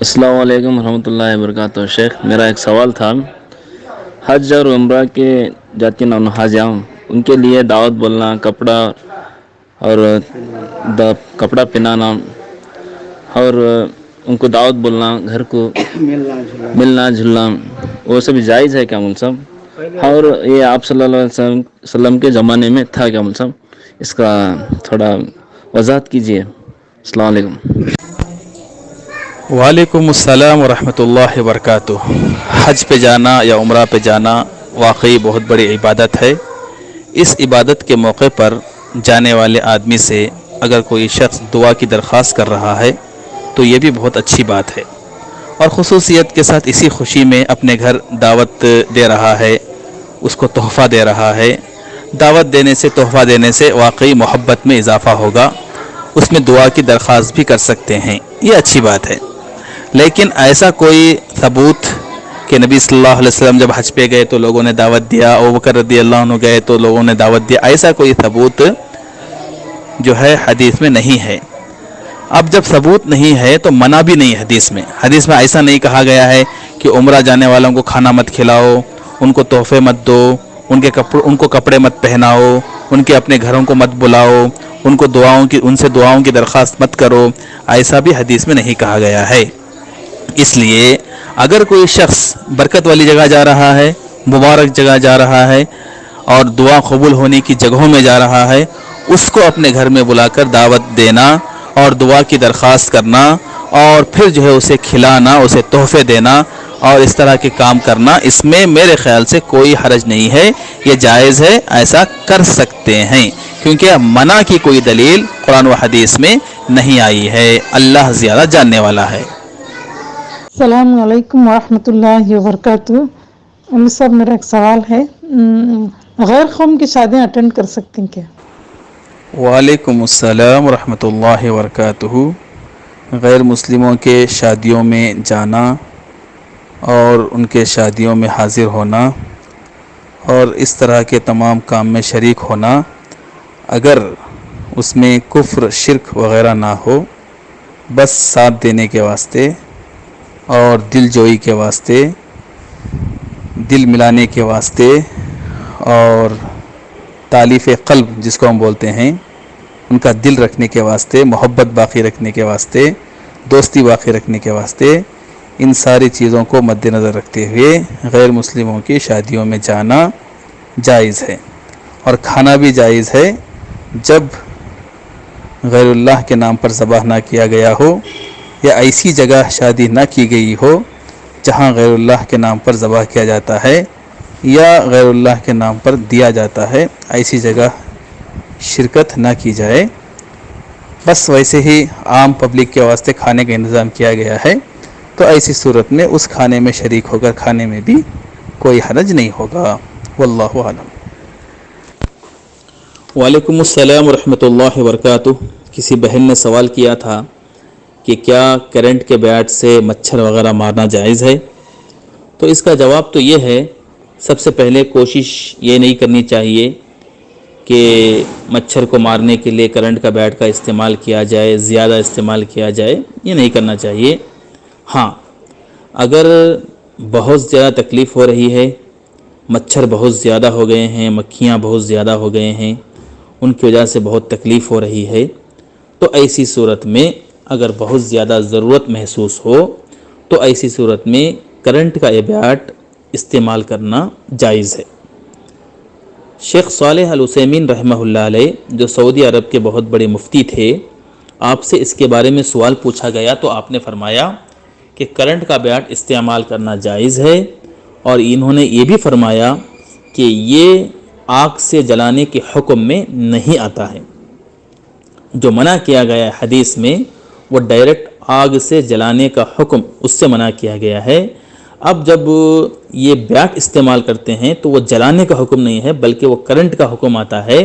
السلام علیکم ورحمۃ اللہ وبرکاتہ۔ شیخ، میرا ایک سوال تھا۔ حج اور عمرہ کے جاتی حاجیاں، ان کے لیے دعوت بولنا، کپڑا اور کپڑا پہنانا اور ان کو دعوت بولنا، گھر کو ملنا جلنا، وہ سب جائز ہے کیا ملسم؟ اور یہ آپ صلی اللہ علیہ وسلم کے زمانے میں تھا کیا ملسم؟ اس کا تھوڑا وضاحت کیجیے۔ السلام علیکم۔ وعلیکم السلام ورحمۃ اللہ وبرکاتہ۔ حج پہ جانا یا عمرہ پہ جانا واقعی بہت بڑی عبادت ہے۔ اس عبادت کے موقع پر جانے والے آدمی سے اگر کوئی شخص دعا کی درخواست کر رہا ہے تو یہ بھی بہت اچھی بات ہے، اور خصوصیت کے ساتھ اسی خوشی میں اپنے گھر دعوت دے رہا ہے، اس کو تحفہ دے رہا ہے۔ دعوت دینے سے، تحفہ دینے سے واقعی محبت میں اضافہ ہوگا، اس میں دعا کی درخواست بھی کر سکتے ہیں، یہ اچھی بات ہے۔ لیکن ایسا کوئی ثبوت کہ نبی صلی اللہ علیہ وسلم جب حج پہ گئے تو لوگوں نے دعوت دیا، ابوبکر رضی اللہ عنہ گئے تو لوگوں نے دعوت دیا، ایسا کوئی ثبوت جو ہے حدیث میں نہیں ہے۔ اب جب ثبوت نہیں ہے تو منع بھی نہیں حدیث میں ایسا نہیں کہا گیا ہے کہ عمرہ جانے والوں کو کھانا مت کھلاؤ، ان کو تحفے مت دو، ان کو کپڑے مت پہناؤ، ان کے اپنے گھروں کو مت بلاؤ، ان سے دعاؤں کی درخواست مت کرو، ایسا بھی حدیث میں نہیں کہا گیا ہے۔ اس لیے اگر کوئی شخص برکت والی جگہ جا رہا ہے، مبارک جگہ جا رہا ہے اور دعا قبول ہونے کی جگہوں میں جا رہا ہے، اس کو اپنے گھر میں بلا کر دعوت دینا اور دعا کی درخواست کرنا، اور پھر جو ہے اسے کھلانا، اسے تحفے دینا اور اس طرح کے کام کرنا، اس میں میرے خیال سے کوئی حرج نہیں ہے، یہ جائز ہے، ایسا کر سکتے ہیں، کیونکہ منع کی کوئی دلیل قرآن و حدیث میں نہیں آئی ہے۔ اللہ زیادہ جاننے والا ہے۔ السلام علیکم ورحمۃ اللہ وبرکاتہ۔ امیر صاحب، میرا ایک سوال ہے، غیر قوم کی شادیاں اٹینڈ کر سکتے ہیں کیا؟ وعلیکم السلام ورحمۃ اللہ وبرکاتہ۔ غیر مسلموں کے شادیوں میں جانا اور ان کے شادیوں میں حاضر ہونا اور اس طرح کے تمام کام میں شریک ہونا، اگر اس میں کفر، شرک وغیرہ نہ ہو، بس ساتھ دینے کے واسطے اور دل جوئی کے واسطے، دل ملانے کے واسطے اور تالیف قلب جس کو ہم بولتے ہیں، ان کا دل رکھنے کے واسطے، محبت باقی رکھنے کے واسطے، دوستی باقی رکھنے کے واسطے، ان ساری چیزوں کو مد نظر رکھتے ہوئے غیر مسلموں کی شادیوں میں جانا جائز ہے، اور کھانا بھی جائز ہے جب غیر اللہ کے نام پر ذبح نہ کیا گیا ہو، یا ایسی جگہ شادی نہ کی گئی ہو جہاں غیر اللہ کے نام پر ذبح کیا جاتا ہے یا غیر اللہ کے نام پر دیا جاتا ہے، ایسی جگہ شرکت نہ کی جائے۔ بس ویسے ہی عام پبلک کے واسطے کھانے کا انتظام کیا گیا ہے، تو ایسی صورت میں اس کھانے میں شریک ہو کر کھانے میں بھی کوئی حرج نہیں ہوگا۔ واللہ اعلم۔ وعلیکم السلام ورحمۃ اللہ وبرکاتہ۔ کسی بہن نے سوال کیا تھا کہ کیا کرنٹ کے بیٹ سے مچھر وغیرہ مارنا جائز ہے؟ تو اس کا جواب تو یہ ہے، سب سے پہلے کوشش یہ نہیں کرنی چاہیے کہ مچھر کو مارنے کے لیے کرنٹ کا بیٹ کا استعمال کیا جائے، زیادہ استعمال کیا جائے، یہ نہیں کرنا چاہیے۔ ہاں، اگر بہت زیادہ تکلیف ہو رہی ہے، مچھر بہت زیادہ ہو گئے ہیں، مکھیاں بہت زیادہ ہو گئے ہیں، ان کی وجہ سے بہت تکلیف ہو رہی ہے، تو ایسی صورت میں اگر بہت زیادہ ضرورت محسوس ہو تو ایسی صورت میں کرنٹ کا یہ بیٹ استعمال کرنا جائز ہے۔ شیخ صالح العثیمین رحمہ اللہ علیہ، جو سعودی عرب کے بہت بڑے مفتی تھے، آپ سے اس کے بارے میں سوال پوچھا گیا تو آپ نے فرمایا کہ کرنٹ کا بیٹ استعمال کرنا جائز ہے، اور انہوں نے یہ بھی فرمایا کہ یہ آگ سے جلانے کے حکم میں نہیں آتا ہے۔ جو منع کیا گیا ہے حدیث میں وہ ڈائریکٹ آگ سے جلانے کا حکم، اس سے منع کیا گیا ہے۔ اب جب یہ بیٹ استعمال کرتے ہیں تو وہ جلانے کا حکم نہیں ہے بلکہ وہ کرنٹ کا حکم آتا ہے،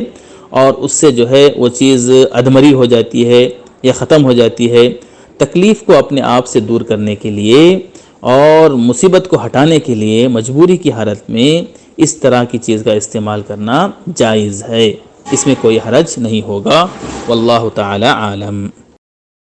اور اس سے جو ہے وہ چیز ادھمری ہو جاتی ہے یا ختم ہو جاتی ہے۔ تکلیف کو اپنے آپ سے دور کرنے کے لیے اور مصیبت کو ہٹانے کے لیے مجبوری کی حالت میں اس طرح کی چیز کا استعمال کرنا جائز ہے، اس میں کوئی حرج نہیں ہوگا۔ واللہ تعالی عالم۔